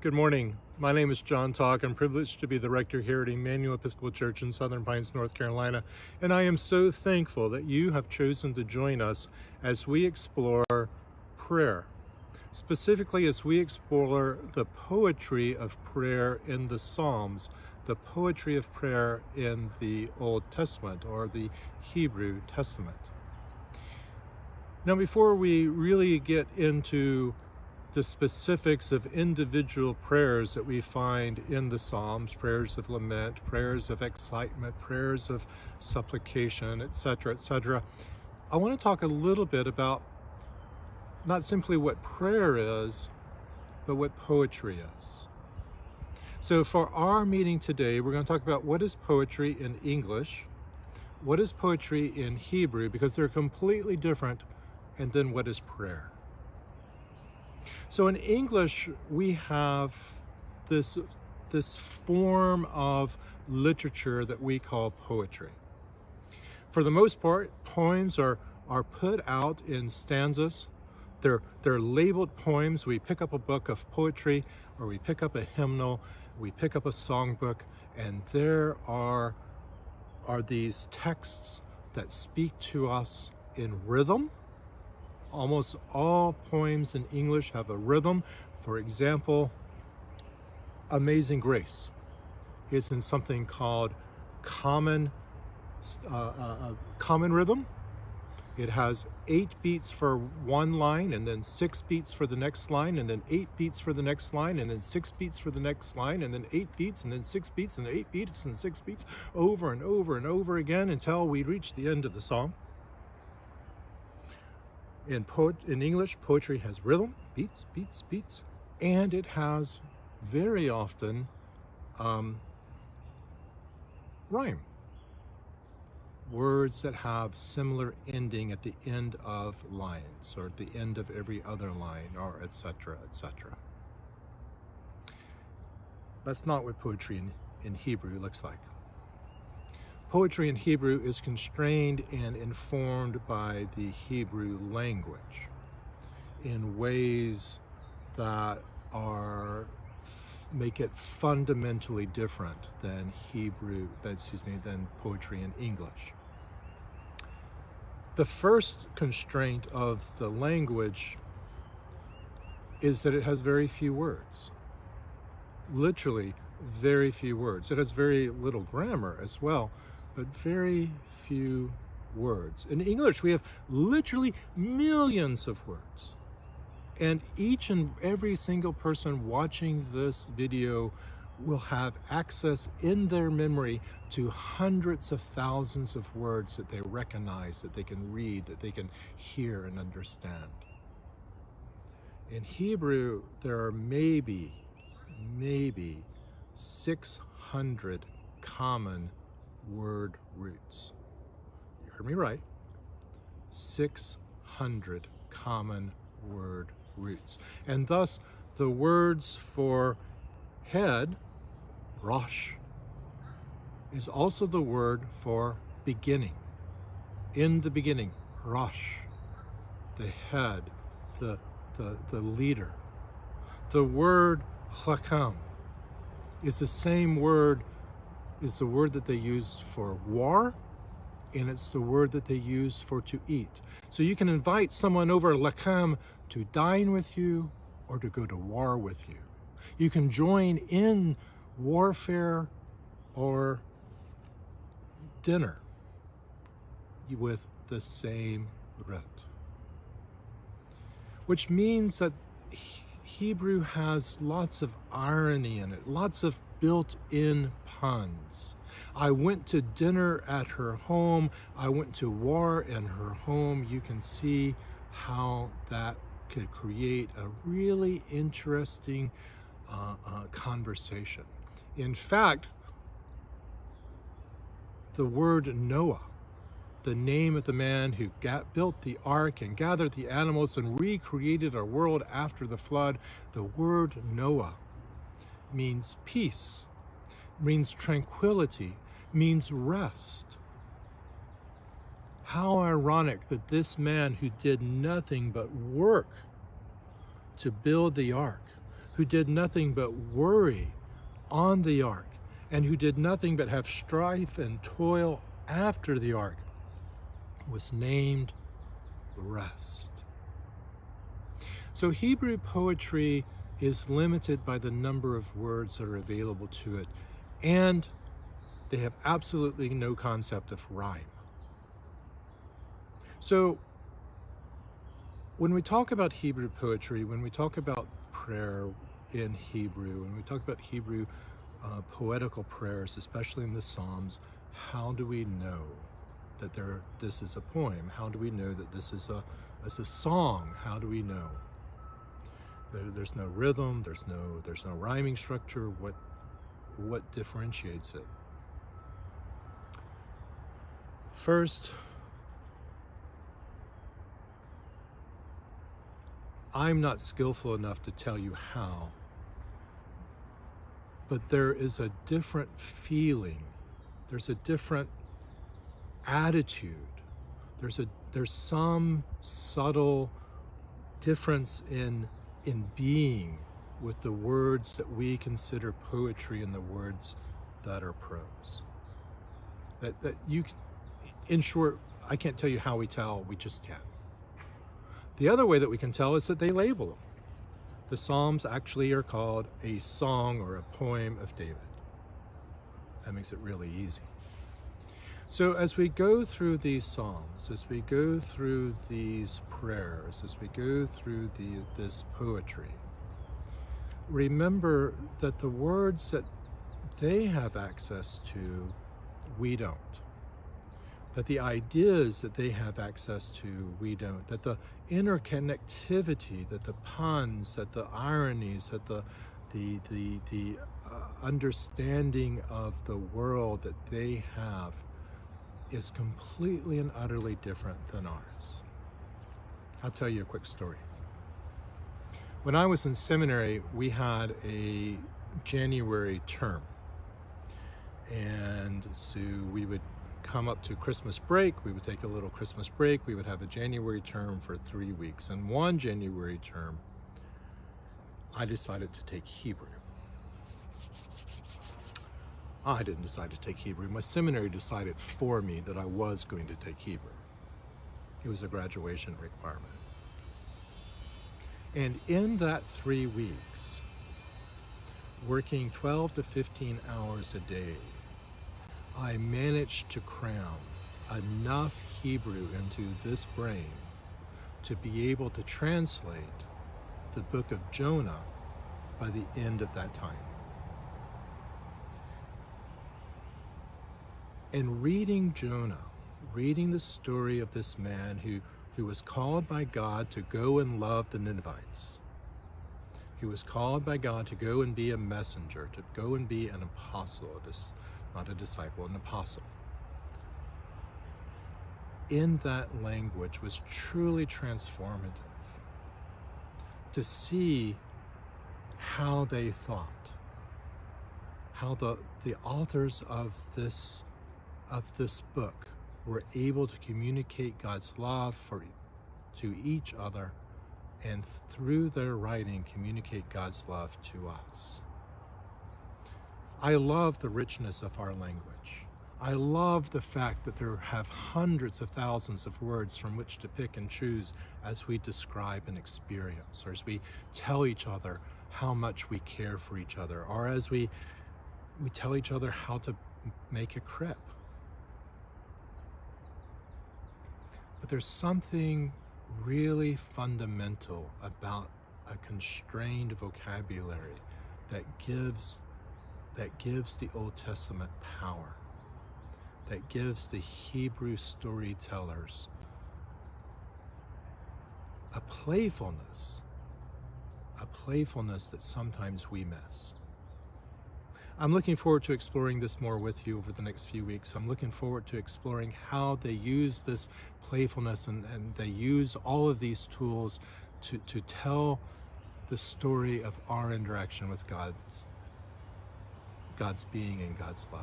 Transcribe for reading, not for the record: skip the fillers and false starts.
Good morning. My name is John Talk. I'm privileged to be the rector here at Emmanuel Episcopal Church in Southern Pines, North Carolina, and I am so thankful that you have chosen to join us as we explore prayer, specifically as we explore the poetry of prayer in the Psalms, the poetry of prayer in the Old Testament or the Hebrew Testament. Now, before we really get into the specifics of individual prayers that we find in the Psalms, prayers of lament, prayers of excitement, prayers of supplication, etc., I want to talk a little bit about not simply what prayer is, but what poetry is. So for our meeting today, we're going to talk about what is poetry in English, what is poetry in Hebrew, because they're completely different, and then what is prayer. So in English, we have this form of literature that we call poetry. For the most part, poems are put out in stanzas. They're labeled poems. We pick up a book of poetry, or we pick up a hymnal, we pick up a songbook, and there are these texts that speak to us in rhythm. Almost all poems in English have a rhythm. For example, Amazing Grace is in something called common rhythm. It has 8 beats for one line, and then 6 beats for the next line, and then 8 beats for the next line, and then 6 beats for the next line, and then 8 beats, and then 6 beats, and 8 beats, and 6 beats, over and over and over again until we reach the end of the song. In English, poetry has rhythm, beats, beats, beats, and it has very often rhyme. Words that have similar ending at the end of lines, or at the end of every other line, or etc., etc. That's not what poetry in Hebrew looks like. Poetry in Hebrew is constrained and informed by the Hebrew language in ways that make it fundamentally different than than poetry in English. The first constraint of the language is that it has very few words. Literally very few words. It has very little grammar as well, but very few words. In English, we have literally millions of words. And each and every single person watching this video will have access in their memory to hundreds of thousands of words that they recognize, that they can read, that they can hear and understand. In Hebrew, there are maybe 600 common word roots. You heard me right. 600 common word roots. And thus, the words for head, rosh, is also the word for beginning. In the beginning, rosh, the head, the leader. The word chakam is the same word, is the word that they use for war, and it's the word that they use for to eat. So you can invite someone over lakam to dine with you or to go to war with you. You can join in warfare or dinner with the same root. Which means that Hebrew has lots of irony in it, lots of built-in puns. I went to dinner at her home. I went to war in her home. You can see how that could create a really interesting conversation. In fact, the word Noah, the name of the man who built the ark and gathered the animals and recreated our world after the flood, the word Noah means peace, means tranquility, means rest. How ironic that this man who did nothing but work to build the ark, who did nothing but worry on the ark, and who did nothing but have strife and toil after the ark, was named Rest. So Hebrew poetry is limited by the number of words that are available to it, and they have absolutely no concept of rhyme. So when we talk about Hebrew poetry, when we talk about prayer in Hebrew, when we talk about Hebrew poetical prayers, especially in the Psalms, how do we know that this is a poem? How do we know that this is a song? How do we know? There's no rhythm, there's no rhyming structure. What differentiates it? First, I'm not skillful enough to tell you how, but there is a different feeling. There's a different attitude. There's some subtle difference in being with the words that we consider poetry and the words that are prose. That you, in short, I can't tell you how we tell, we just can. The other way that we can tell is that they label them. The Psalms actually are called a song or a poem of David. That makes it really easy. So as we go through these Psalms, as we go through these prayers, as we go through this poetry, remember that the words that they have access to, we don't. That the ideas that they have access to, we don't. That the interconnectivity, that the puns, that the ironies, that the understanding of the world that they have is completely and utterly different than ours. I'll tell you a quick story. When I was in seminary, we had a January term. And so we would come up to Christmas break, we would take a little Christmas break, we would have a January term for 3 weeks. And one January term, I decided to take Hebrew. I didn't decide to take Hebrew. My seminary decided for me that I was going to take Hebrew. It was a graduation requirement. And in that 3 weeks, working 12 to 15 hours a day, I managed to cram enough Hebrew into this brain to be able to translate the book of Jonah by the end of that time. And reading Jonah, reading the story of this man who was called by God to go and love the Ninevites. He was called by God to go and be a messenger, to go and be an apostle, not a disciple, an apostle. In that language was truly transformative. To see how they thought, how the authors of this book were able to communicate God's love to each other, and through their writing communicate God's love to us. I love the richness of our language. I love the fact that there have hundreds of thousands of words from which to pick and choose as we describe an experience, or as we tell each other how much we care for each other, or as we tell each other how to make a crib. But there's something really fundamental about a constrained vocabulary that gives the Old Testament power, that gives the Hebrew storytellers a playfulness that sometimes we miss. I'm looking forward to exploring this more with you over the next few weeks. I'm looking forward to exploring how they use this playfulness and they use all of these tools to tell the story of our interaction with God's being and God's love.